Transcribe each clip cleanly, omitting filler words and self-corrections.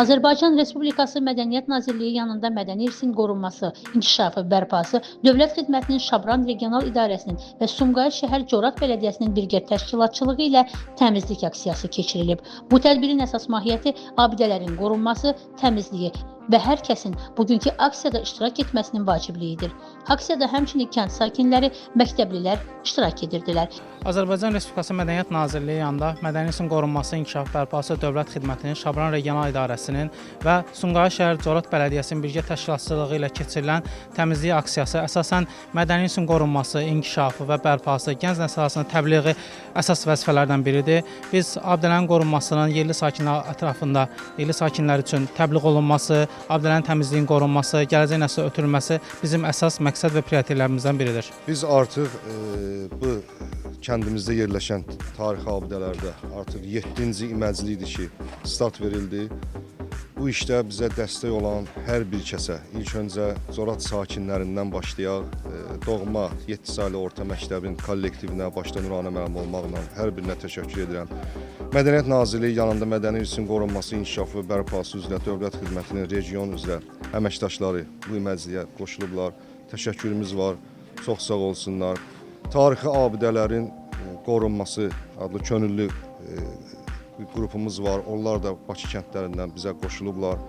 Azərbaycan Respublikası Mədəniyyət Nazirliyi yanında mədəni irsin qorunması, inkişafı, bərpası, Dövlət Xidmətinin Şabran Regional İdarəsinin və Sumqayıt şəhər Corat Bələdiyyəsinin birgə təşkilatçılığı ilə təmizlik aksiyası keçirilib. Bu tədbirin əsas mahiyyəti abidələrin qorunması, təmizliyi və hər kəsin bugünkü aksiyada iştirak etməsinin vacibliyidir. Aksiyada həmçinin kənd sakinləri, məktəblilər iştirak edirdilər. Azərbaycan Respublikası Mədəniyyət Nazirliyi yanında mədəni irsin qorunması, inkişaf, bərpası, Dövlət Xidmətinin Şabran Regional İdarəsinin və Sumqayıt şəhər Corat Bələdiyyəsinin birgə təşkilatçılığı ilə keçirilən təmizlik aksiyası əsasən mədəni irsin qorunması, inkişafı və bərpası, gənc nəsil arasında təbliği əsas vəzifələrdən biridir. Biz abidələrin qorunmasının yerli sakinlər ətrafında, yerli sakinlər üçün təbliğ olunması, abidələrin təmizliyin qorunması, gələcək nəslə ötürülməsi bizim əsas məqsəd və prioritetlərimizdən biridir. Biz artıq bu kəndimizdə yerləşən tarixi abidələrdə artıq 7-ci iməclidir ki, start verildi. Bu işdə bizə dəstək olan hər bir kəsə, ilk öncə Corat sakinlərindən başlayaq, doğma 7 saylı orta məktəbin kollektivinə, başda Nuranə müəllim olmaqla hər birinə təşəkkür edirəm. Mədəniyyət Nazirliyi yanında mədəni irsin qorunması, inkişafı və bərpası üzrə Dövlət Xidmətinin region üzrə əməkdaşları bu iməcliyə qoşulublar. Təşəkkürümüz var, çox sağ olsunlar. Tarixi abidələrin qorunması adlı könüllü qrupumuz var. Onlar da Bakı kəndlərindən bizə qoşulublar.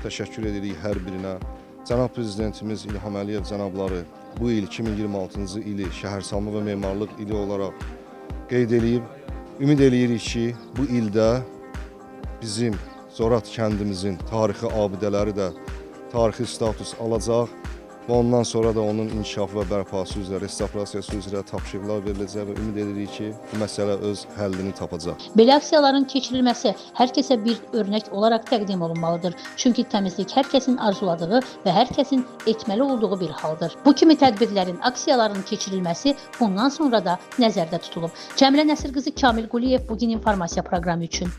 Təşəkkür edirik hər birinə. Cənab Prezidentimiz İlham Əliyev cənabları bu il 2026-cı ili şəhərsalma və memarlıq ili olaraq qeyd edib. Ümid edirik ki, bu ildə bizim Corat kəndimizin tarixi abidələri də tarixi status alacaq. Və ondan sonra da onun inkişafı və bərpası üzrə, restavrasiyası üzrə tapşırıqlar veriləcək və ümid edirik ki, bu məsələ öz həllini tapacaq. Belə aksiyaların keçirilməsi hər kəsə bir örnək olaraq təqdim olunmalıdır. Çünki təmizlik hər kəsin arzuladığı və hər kəsin etməli olduğu bir haldır. Bu kimi tədbirlərin, aksiyaların keçirilməsi bundan sonra da nəzərdə tutulub. Cəmilə Nəsir qızı, Kamil Quliyev, Bugün İnformasiya proqramı üçün.